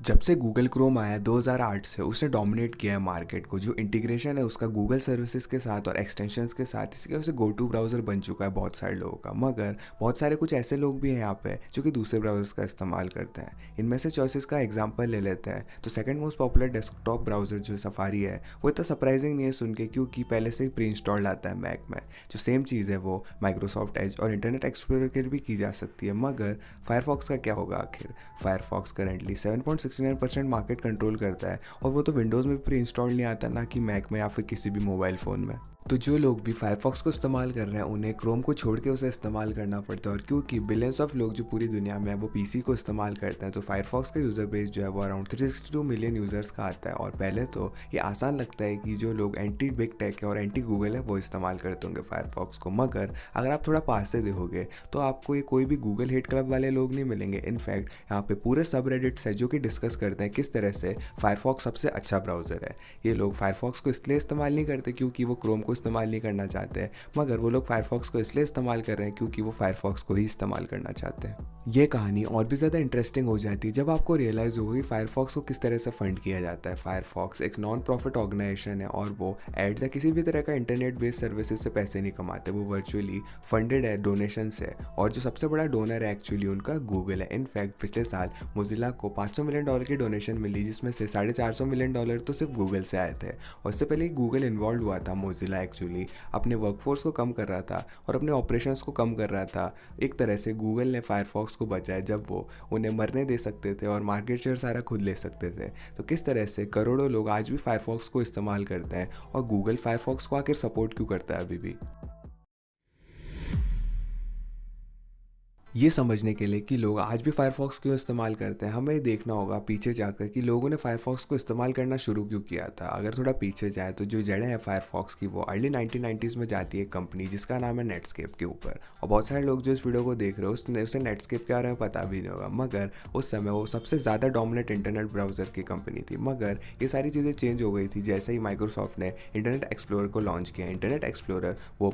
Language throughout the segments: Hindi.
जब से गूगल क्रोम आया 2008 से उसने डोमिनेट किया है मार्केट को। जो इंटीग्रेशन है उसका गूगल सर्विसेज के साथ और एक्सटेंशंस के साथ, इसकी वजह से गो टू ब्राउज़र बन चुका है बहुत सारे लोगों का। मगर बहुत सारे कुछ ऐसे लोग भी हैं यहाँ पे जो कि दूसरे ब्राउज़र्स का इस्तेमाल करते हैं। इनमें से चॉइसेस का एग्जांपल ले लेते हैं तो second most popular desktop browser जो सफारी है वो इतना सरप्राइजिंग नहीं है सुन के, क्योंकि पहले से ही प्री इंस्टॉल्ड आता है मैक में। जो सेम चीज़ है वो माइक्रोसॉफ्ट एज और इंटरनेट एक्सप्लोरर के लिए भी की जा सकती है। मगर फायरफॉक्स का क्या होगा आखिर? फायरफॉक्स करंटली 7.69% मार्केट कंट्रोल करता है, और वो तो विंडोज़ में भी प्री इंस्टॉल नहीं आता, ना कि मैक में या फिर किसी भी मोबाइल फ़ोन में। तो जो लोग भी फायरफॉक्स को इस्तेमाल कर रहे हैं उन्हें क्रोम को छोड़ के उसे इस्तेमाल करना पड़ता है। और क्योंकि बिलियंस ऑफ लोग जो पूरी दुनिया में है वो पीसी को इस्तेमाल करते हैं, तो फायरफॉक्स का यूज़र बेस जो है वो अराउंड 362 मिलियन यूज़र्स का आता है। और पहले तो ये आसान लगता है कि जो लोग एंटी बिग टेक है और एंटी गूगल है वो इस्तेमाल करते होंगे फायरफॉक्स को। मगर अगर आप थोड़ा पास से देखोगे तो आपको ये कोई भी गूगल हेट क्लब वाले लोग नहीं मिलेंगे। इनफैक्ट यहाँ पे पूरे सब रेडिट्स है जो कि डिस्कस करते हैं किस तरह से फायरफॉक्स सबसे अच्छा ब्राउज़र है। ये लोग फायरफॉक्स को इसलिए इस्तेमाल नहीं करते क्योंकि वो क्रोम को इस्तेमाल नहीं करना चाहते हैं, मगर वो लोग फायरफॉक्स को इसलिए इस्तेमाल कर रहे हैं क्योंकि वो फायरफॉक्स को ही इस्तेमाल करना चाहते हैं। ये कहानी और भी ज़्यादा इंटरेस्टिंग हो जाती है जब आपको रियलाइज़ होगा कि फायरफॉक्स को किस तरह से फंड किया जाता है। फायरफॉक्स एक नॉन प्रॉफिट ऑर्गेनाइजेशन है और वो एड्स या किसी भी तरह का इंटरनेट बेस्ड सर्विसेज से पैसे नहीं कमाते। वो वर्चुअली फंडेड है डोनेशन से, और जो सबसे बड़ा डोनर है एक्चुअली उनका गूगल है। इनफैक्ट पिछले साल मोजिला को $500 मिलियन की डोनेशन मिली, जिसमें से $450 मिलियन तो सिर्फ गूगल से आए थे। और इससे पहले गूगल इन्वॉल्व हुआ था, मोजिला एक्चुअली अपने वर्कफोर्स को कम कर रहा था और अपने ऑपरेशंस को कम कर रहा था। एक तरह से गूगल ने फायरफॉक्स को बचाया जब वो उन्हें मरने दे सकते थे और मार्केट शेयर सारा खुद ले सकते थे। तो किस तरह से करोड़ों लोग आज भी फायरफॉक्स को इस्तेमाल करते हैं, और गूगल फायरफॉक्स को आखिर सपोर्ट क्यों करता है अभी भी। ये समझने के लिए कि लोग आज भी फायरफॉक्स क्यों इस्तेमाल करते हैं, हमें ये देखना होगा पीछे जाकर कि लोगों ने फायरफॉक्स को इस्तेमाल करना शुरू क्यों किया था। अगर थोड़ा पीछे जाए तो जो जड़ें हैं फायरफॉक्स की वो अर्ली 1990s में जाती है एक कंपनी जिसका नाम है नेटस्केप के ऊपर। और बहुत सारे लोग जो इस वीडियो को देख रहे हो उसे नेटस्केप के बारे में पता भी नहीं होगा, मगर उस समय वो सबसे ज़्यादा डोमिनेट इंटरनेट ब्राउज़र की कंपनी थी। मगर ये सारी चीज़ें चेंज हो गई थी जैसे ही माइक्रोसॉफ्ट ने इंटरनेट एक्सप्लोरर को लॉन्च किया। इंटरनेट एक्सप्लोरर वो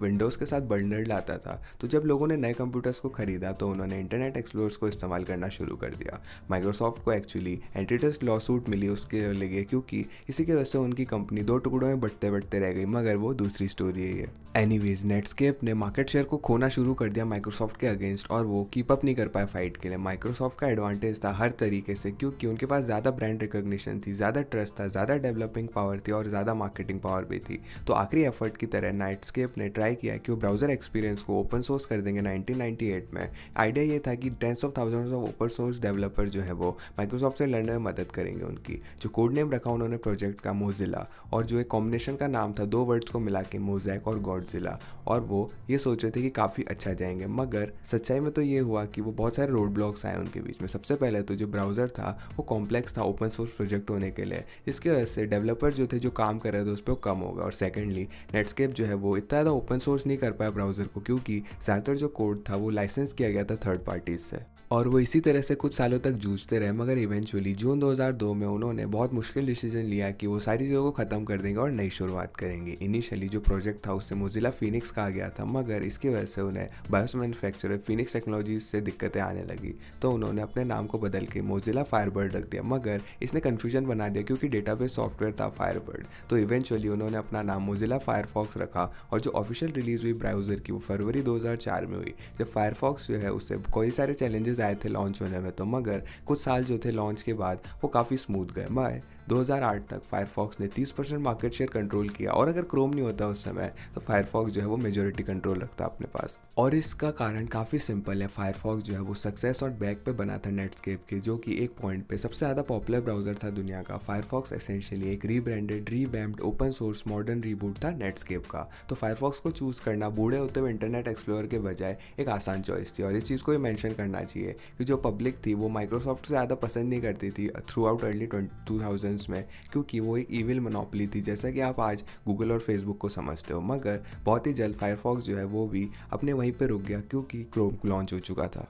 विंडोज़ के साथ बंडल्ड लाता था, तो जब लोगों ने नए कंप्यूटर्स को खरीदा तो उन्होंने इंटरनेट एक्सप्लोरर्स को इस्तेमाल करना शुरू कर दिया। माइक्रोसॉफ्ट को एक्चुअली एंटीट्रस्ट लॉ सूट मिली उसके लिए, क्योंकि इसी की वजह से उनकी कंपनी दो टुकड़ों में बंटते बंटते रह गई, मगर वो दूसरी स्टोरी है ये। एनीवेज नेटस्केप ने मार्केट शेयर को खोना शुरू कर दिया माइक्रोसॉफ्ट के अगेंस्ट, और वो कीप अप नहीं कर पाए फाइट के लिए। माइक्रोसॉफ्ट का एडवांटेज था हर तरीके से, क्योंकि उनके पास ज़्यादा ब्रांड रिकॉग्निशन थी, ज़्यादा ट्रस्ट था, ज़्यादा डेवलपिंग पावर थी और ज़्यादा मार्केटिंग पावर भी थी। तो आखिरी एफर्ट की तरह नेटस्केप ने ट्राई किया कि वो ब्राउज़र एक्सपीरियंस को ओपन सोर्स कर देंगे 1998 में। आइडिया ये था कि tens of thousands of open source developer जो है वो माइक्रोसॉफ्ट से लड़ने में मदद करेंगे उनकी। जो कोड नेम रखा उन्होंने प्रोजेक्ट का मोजिला, और जो एक कॉम्बिनेशन का नाम था दो वर्ड्स को मिला के मोजैक और गॉडजिला। और वो ये सोच रहे थे कि काफ़ी अच्छा जाएंगे, मगर सच्चाई में तो ये हुआ कि वो बहुत सारे रोड ब्लॉक्स आए उनके बीच में। सबसे पहले तो जो ब्राउज़र था वो कॉम्प्लेक्स था ओपन सोर्स प्रोजेक्ट होने के लिए, इसकी वजह से डेवलपर जो थे जो काम कर रहे थे उस पर कम होगा। और सेकेंडली नेटस्केप जो है वो इतना ज़्यादा ओपन सोर्स नहीं कर पाया ब्राउज़र को, क्योंकि ज़्यादातर जो कोड था वो लाइसेंस किया गया था थर्ड पार्टीज से। और वो इसी तरह से कुछ सालों तक जूझते रहे, मगर इवेंचुअली जून 2002 में उन्होंने बहुत मुश्किल डिसीजन लिया कि वो सारी चीज़ों को ख़त्म कर देंगे और नई शुरुआत करेंगे। इनिशियली जो प्रोजेक्ट था उससे मोजिला फिनिक्स कहा गया था, मगर इसकी वजह से उन्हें बायोस मैन्युफैक्चरर फिनिक्स टेक्नोलॉजीज से दिक्कतें आने लगी, तो उन्होंने अपने नाम को बदल के मोजिला फायरबर्ड रख दिया। मगर इसने कन्फ्यूजन बना दिया क्योंकि डेटाबेस सॉफ्टवेयर था फायरबर्ड, तो इवेंचुअली उन्होंने अपना नाम मोजिला फायरफॉक्स रखा। और जो ऑफिशियल रिलीज़ हुई ब्राउज़र की वो फरवरी 2004 में हुई, जब फायरफॉक्स जो है उससे कई सारे चैलेंजेस आए थे लॉन्च होने में। तो मगर कुछ साल जो थे लॉन्च के बाद वो काफ़ी स्मूथ गए। मैं 2008 तक फायरफॉक्स ने 30% मार्केट शेयर कंट्रोल किया, और अगर क्रोम नहीं होता उस समय तो फायरफॉक्स जो है वो मेजोरिटी कंट्रोल रखता अपने पास। और इसका कारण काफ़ी सिंपल है, फायरफॉक्स जो है वो सक्सेस और बैक पे बना था नेटस्केप के, जो कि एक पॉइंट पे सबसे ज़्यादा पॉपुलर ब्राउज़र था दुनिया का। फायरफॉक्स एसेंशियली एक rebranded revamped open source modern reboot था नेटस्केप का। तो फायरफॉक्स को चूज़ करना बूढ़े होते हुए इंटरनेट एक्सप्लोरर के बजाय एक आसान चॉइस थी। और इस चीज़ को भी मेंशन करना चाहिए कि जो पब्लिक थी वो माइक्रोसॉफ्ट से ज़्यादा पसंद नहीं करती थी थ्रू आउट अर्ली 2000s में, क्योंकि वो एक ईविल मोनोपोली थी, जैसा कि आप आज गूगल और फेसबुक को समझते हो। मगर बहुत ही जल्द फायरफॉक्स जो है वो भी अपने वहीं पे रुक गया, क्योंकि क्रोम लॉन्च हो चुका था।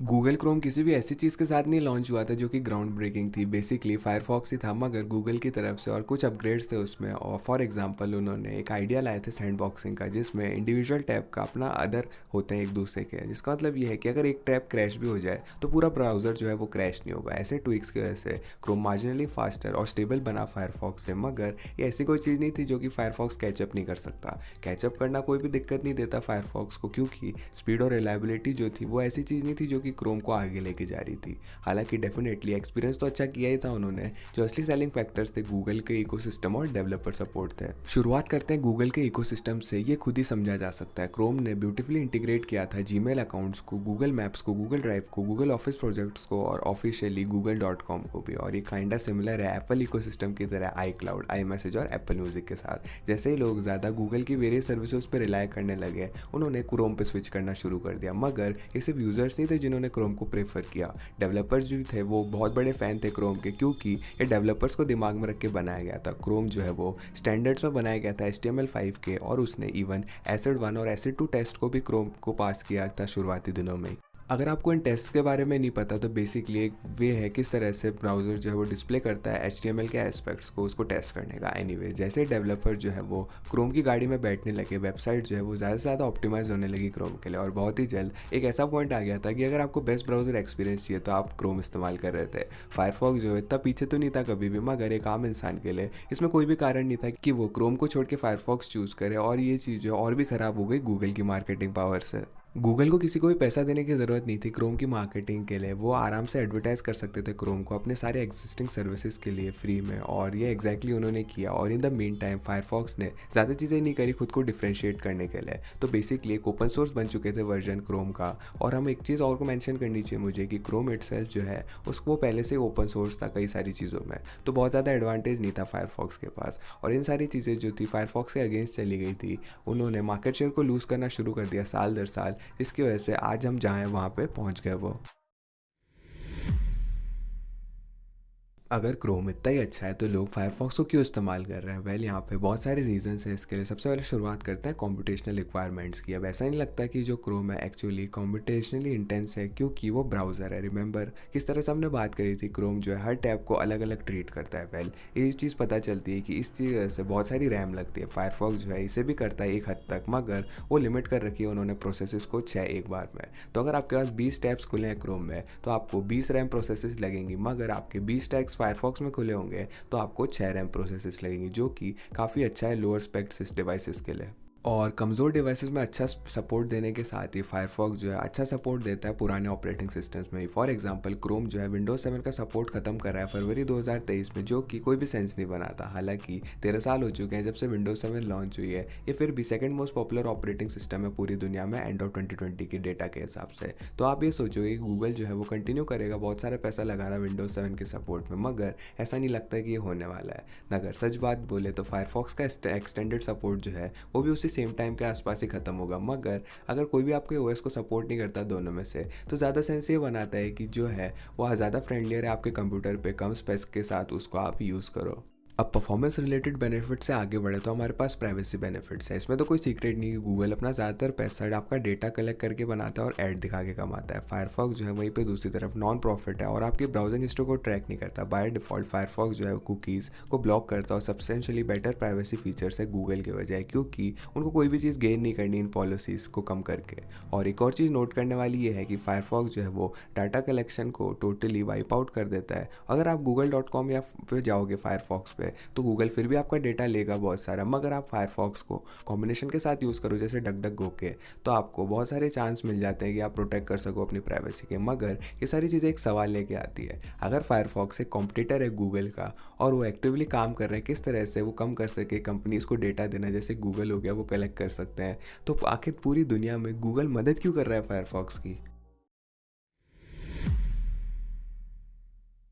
गूगल क्रोम किसी भी ऐसी चीज़ के साथ नहीं लॉन्च हुआ था जो कि ग्राउंड ब्रेकिंग थी। बेसिकली फायरफॉक्स ही था, मगर गूगल की तरफ से और कुछ अपग्रेड्स थे उसमें। और फॉर एग्जांपल उन्होंने एक आइडिया लाए थे सैंडबॉक्सिंग का, जिसमें इंडिविजुअल टैब का अपना अदर होते हैं एक दूसरे के, जिसका मतलब ये है कि अगर एक टैब क्रैश भी हो जाए तो पूरा ब्राउज़र जो है वो क्रैश नहीं होगा। ऐसे ट्विक्स की वजह से क्रोम मार्जिनली फास्टर और स्टेबल बना फायरफॉक्स से। मगर ये ऐसी कोई चीज़ नहीं थी जो कि फायरफॉक्स कैचअप नहीं कर सकता। कैचअप करना कोई भी दिक्कत नहीं देता फायरफॉक्स को, क्योंकि स्पीड और रिलायबिलिटी जो थी वो ऐसी चीज़ नहीं थी जो कि क्रोम को आगे लेके जा रही थी। हालांकि डेफिनेटली एक्सपीरियंस तो अच्छा किया ही था उन्होंने। जो असली सेलिंग फैक्टर्स थे गूगल के इकोसिस्टम और डेवलपर सपोर्ट थे। शुरुआत करते हैं गूगल के इकोसिस्टम से। ये खुद ही समझा जा सकता है। क्रोम ने ब्यूटीफुली इंटीग्रेट किया था जीमेल अकाउंट्स को, गूगल मैप्स को, गूगल ड्राइव को, गूगल ऑफिस प्रोजेक्ट्स को और ऑफिशियली गूगल.com को भी। और ये काइंडा सिमिलर है एप्पल इकोसिस्टम की तरह आई क्लाउड, आई मैसेज और एप्पल म्यूजिक के साथ। जैसे ही लोग ज़्यादा गूगल की वेरियस सर्विसेज पर रिलाय करने लगे, उन्होंने क्रोम पे स्विच करना शुरू कर दिया। मगर ये सिर्फ यूजर्स नहीं थे जिन्होंने क्रोम को प्रेफर किया। डेवलपर्स जो थे वो बहुत बड़े फ़ैन थे क्रोम के, क्योंकि ये डेवलपर्स को दिमाग में रख के बनाया गया था। क्रोम जो है वो स्टैंडर्ड्स में बनाया गया था HTML5 के, और उसने इवन एसिड 1 और एसिड 2 टेस्ट को भी क्रोम को पास किया था शुरुआती दिनों में। अगर आपको इन टेस्ट के बारे में नहीं पता तो बेसिकली एक वे है किस तरह से ब्राउज़र जो है वो डिस्प्ले करता है HTML के एस्पेक्ट्स को, उसको टेस्ट करने का। एनीवे, जैसे डेवलपर जो है वो क्रोम की गाड़ी में बैठने लगे, वेबसाइट जो है वो ज़्यादा से ज़्यादा ऑप्टिमाइज होने लगी क्रोम के लिए। और बहुत ही जल्द एक ऐसा पॉइंट आ गया था कि अगर आपको बेस्ट ब्राउज़र एक्सपीरियंस चाहिए तो आप क्रोम इस्तेमाल कर रहे थे। फायरफॉक्स जो है इतना पीछे तो नहीं था कभी भी, मगर एक आम इंसान के लिए इसमें कोई भी कारण नहीं था कि वो क्रोम को छोड़ के फायरफॉक्स चूज़ करे। और ये चीज़ जो और भी ख़राब हो गई गूगल की मार्केटिंग पावर से। गूगल को किसी को भी पैसा देने की ज़रूरत नहीं थी क्रोम की मार्केटिंग के लिए। वो आराम से एडवर्टाइज कर सकते थे क्रोम को अपने सारे एग्जिस्टिंग सर्विसेज के लिए फ्री में, और ये एग्जैक्टली उन्होंने किया। और in the mean time Firefox ने ज़्यादा चीज़ें नहीं करी खुद को डिफ्रेंशिएट करने के लिए। तो बेसिकली एक ओपन सोर्स बन चुके थे वर्जन क्रोम का। और हम एक चीज़ और को मेंशन करनी चाहिए मुझे कि क्रोम इटसेल्फ जो है उसको पहले से ओपन सोर्स था कई सारी चीज़ों में, तो बहुत ज़्यादा एडवांटेज नहीं था फायरफॉक्स के पास। और इन सारी चीज़ें जो थी फायरफॉक्स के अगेंस्ट चली गई थी, उन्होंने मार्केट शेयर को लूज़ करना शुरू कर दिया साल दर साल, जिसकी वजह से आज हम जहाँ हैं वहाँ पे पहुँच गए वो। अगर क्रोम इतना ही अच्छा है तो लोग फायरफॉक्स को क्यों इस्तेमाल कर रहे हैं? वेल, यहाँ पे बहुत सारे रीजंस हैं इसके लिए। सबसे पहले शुरुआत करते हैं कॉम्पिटिशनल रिक्वायरमेंट्स की। अब ऐसा नहीं लगता कि जो क्रोम है एक्चुअली कॉम्पिटिशनली इंटेंस है, क्योंकि वो ब्राउज़र है। रिमेंबर किस तरह से हमने बात करी थी, क्रोम जो है हर टैब को अलग अलग ट्रीट करता है। वेल, ये चीज़ पता चलती है कि इस चीज़ से बहुत सारी रैम लगती है। फायरफॉक्स जो है इसे भी करता है एक हद तक, मगर वो लिमिट कर रखी है उन्होंने प्रोसेसेस को 6 एक बार में। तो अगर आपके पास 20 टैब्स खुले हैं क्रोम में तो आपको 20 रैम प्रोसेसेस लगेंगी, मगर आपके 20 टैब्स फायरफॉक्स में खुले होंगे तो आपको 6 रैम प्रोसेसेस लगेंगी, जो कि काफ़ी अच्छा है लोअर स्पेक्स डिवाइसेस के लिए। और कमज़ोर डिवाइसेस में अच्छा सपोर्ट देने के साथ ही फायरफॉक्स जो है अच्छा सपोर्ट देता है पुराने ऑपरेटिंग सिस्टम्स में। फॉर एग्जांपल क्रोम जो है विंडोज 7 का सपोर्ट खत्म कर रहा है फरवरी 2023 में, जो कि कोई भी सेंस नहीं बनाता। हालांकि 13 साल हो चुके हैं जब से विंडोज 7 लॉन्च हुई है। ये फिर भी second most popular operating system है पूरी दुनिया में एंड ऑफ 2020 की डेटा के हिसाब से। तो आप ये सोचोगे कि गूगल जो है वो कंटिन्यू करेगा बहुत सारा पैसा लगाना विंडोज 7 के सपोर्ट में, मगर ऐसा नहीं लगता कि ये होने वाला है। अगर सच बात बोले तो फायरफॉक्स का एक्सटेंडेड सपोर्ट जो है वो भी उसी सेम टाइम के आसपास ही खत्म होगा। मगर अगर कोई भी आपके ओएस को सपोर्ट नहीं करता दोनों में से, तो ज़्यादा सेंस ये बनाता है कि जो है वो ज़्यादा फ्रेंडलियर है आपके कंप्यूटर पे, कम स्पेस के साथ उसको आप यूज़ करो। अब परफॉर्मेंस रिलेटेड बेनिफिट से आगे बढ़े तो हमारे पास प्राइवेसी बेनिफिट्स है। इसमें तो कोई सीक्रेट नहीं कि गूगल अपना ज़्यादातर पैसा आपका डेटा कलेक्ट करके बनाता है और ऐड दिखा के कमाता है। फायरफॉक्स जो है वहीं पे दूसरी तरफ नॉन प्रॉफिट है और आपकी ब्राउजिंग हिस्ट्री को ट्रैक नहीं करता। बाय डिफ़ॉल्ट फायरफॉक्स जो है कुकीज़ को ब्लॉक करता है और सब्सटेंशियली बेटर प्राइवेसी फीचर्स है गूगल के बजाय, क्योंकि उनको कोई भी चीज़ गेन नहीं करनी इन पॉलिसीज़ को कम करके। और एक और चीज़ नोट करने वाली ये है कि फायरफॉक्स जो है वो डाटा कलेक्शन को टोटली वाइप आउट कर देता है। अगर आप google.com या पे जाओगे फायरफॉक्स पे तो गूगल फिर भी आपका डेटा लेगा बहुत सारा, मगर आप फायरफॉक्स को कॉम्बिनेशन के साथ यूज़ करो जैसे डक डक गो के, तो आपको बहुत सारे चांस मिल जाते हैं कि आप प्रोटेक्ट कर सको अपनी प्राइवेसी के। मगर ये सारी चीज़ें एक सवाल लेके आती है, अगर फायरफॉक्स एक कॉम्पिटिटर है गूगल का और वो एक्टिवली काम कर रहे हैं किस तरह से वो कम कर सके कंपनीज़ को डेटा देना, जैसे गूगल हो गया वो कलेक्ट कर सकते हैं, तो आखिर पूरी दुनिया में गूगल मदद क्यों कर रहा है फायरफॉक्स की?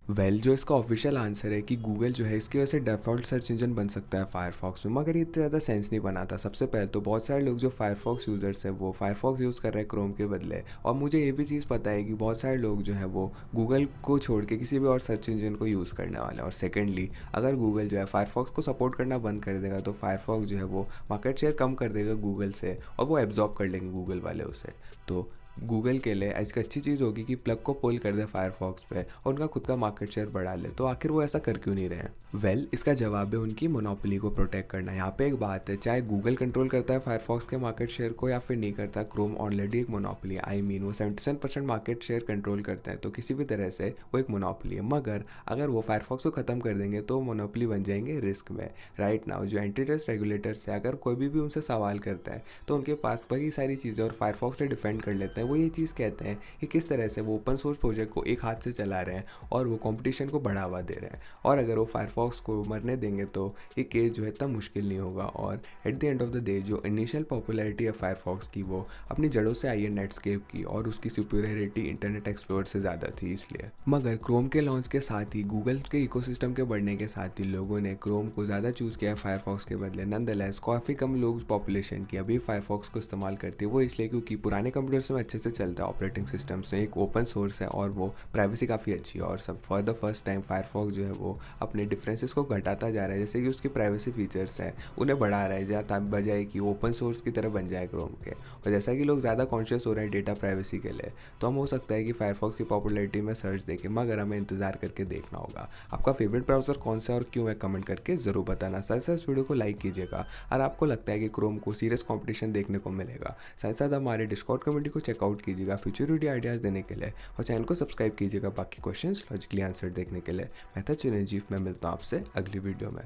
जो इसका ऑफिशियल आंसर है कि गूगल जो है इसकी वजह से डिफ़ॉल्ट सर्च इंजन बन सकता है फायरफॉक्स में, मगर ये इतना ज़्यादा सेंस नहीं बनाता। सबसे पहले तो बहुत सारे लोग जो फायरफॉक्स यूज़र्स हैं वो फायरफॉक्स यूज़ कर रहे हैं क्रोम के बदले, और मुझे ये भी चीज़ पता है कि बहुत सारे लोग जो है वो गूगल को छोड़ के किसी भी और सर्च इंजन को यूज़ करने वाले हैं। और सेकेंडली, अगर गूगल जो है फायरफॉक्स को सपोर्ट करना बंद कर देगा तो फायरफॉक्स जो है वो मार्केट शेयर कम कर देगा गूगल से और वो एब्जॉर्ब कर लेंगे गूगल वाले उसे। तो गूगल के लिए एक अच्छी चीज़ होगी कि प्लग को पुल कर दे फायरफॉक्स पे और उनका खुद का मार्केट शेयर बढ़ा ले, तो आखिर वो ऐसा कर क्यों नहीं रहे हैं? इसका जवाब है उनकी मोनोपोली को प्रोटेक्ट करना। यहाँ पे एक बात है, चाहे गूगल कंट्रोल करता है फायरफॉक्स के मार्केट शेयर को या फिर नहीं करता, क्रोम ऑलरेडी एक मोनोपोली है। वो 77% मार्केट शेयर कंट्रोल करता है, तो किसी भी तरह से वो एक मोनोपोली है। मगर अगर वो फायरफॉक्स को ख़त्म कर देंगे तो मोनोपोली बन जाएंगे रिस्क में। राइट नाउ जो एंटी ट्रस्ट रेगुलेटर्स है, अगर कोई भी उनसे सवाल करता है तो उनके पास वही सारी चीज़ें और फायरफॉक्स से डिफेंड कर लेते हैं। वो ये चीज़ कहते हैं कि किस तरह से वो ओपन सोर्स प्रोजेक्ट को एक हाथ से चला रहे हैं और वो कंपटीशन को बढ़ावा दे रहे हैं, और अगर वो फायरफॉक्स को मरने देंगे तो ये केस जो है इतना मुश्किल नहीं होगा। और at the end of the day जो इनिशियल पॉपुलैरिटी है फायरफॉक्स की, वो अपनी जड़ों से आई है नेटस्केप की, और उसकी सुपीरियरिटी इंटरनेट एक्सप्लोरर से ज़्यादा थी इसलिए। मगर क्रोम के लॉन्च के साथ ही, गूगल के इकोसिस्टम के बढ़ने के साथ ही लोगों ने क्रोम को ज़्यादा चूज़ किया फायरफॉक्स के बदले। नंदलेस काफ़ी कम लोग पॉपुलेशन की अभी फायरफॉक्स को इस्तेमाल करती है। वो इसलिए क्योंकि पुराने कंप्यूटर्स में अच्छे से चलता है, ऑपरेटिंग सिस्टम्स में एक ओपन सोर्स है और वो प्राइवेसी काफ़ी अच्छी है। और सब for the first time Firefox जो है वो अपने डिफरेंसेस को घटाता जा रहा है, जैसे कि उसकी प्राइवेसी फीचर्स हैं उन्हें बढ़ा रहा है, जहाँ बजाय कि ओपन सोर्स की तरह बन जाए क्रोम के। और जैसा कि लोग ज़्यादा कॉन्शियस हो रहे हैं डेटा प्राइवेसी के लिए, तो हम हो सकता है कि फायरफॉक्स की पॉपुलैरिटी में सर्च देखें, मगर हमें इंतजार करके देखना होगा। आपका फेवरेट ब्राउज़र कौन सा और क्यों है, कमेंट करके ज़रूर बताना। साथ साथ इस वीडियो को लाइक कीजिएगा और आपको लगता है कि क्रोम को सीरियस कॉम्पिटिशन देखने को मिलेगा। साथ साथ हमारे डिस्कॉर्ड कम्युनिटी को चेकआउट कीजिएगा फ्यूचर वीडियो आइडियाज़ देने के लिए, और चैनल को सब्सक्राइब कीजिएगा बाकी क्वेश्चंस लॉजिकली आंसर देखने के लिए। मैं था चिरंजीव, मैं मिलता हूँ आपसे अगली वीडियो में।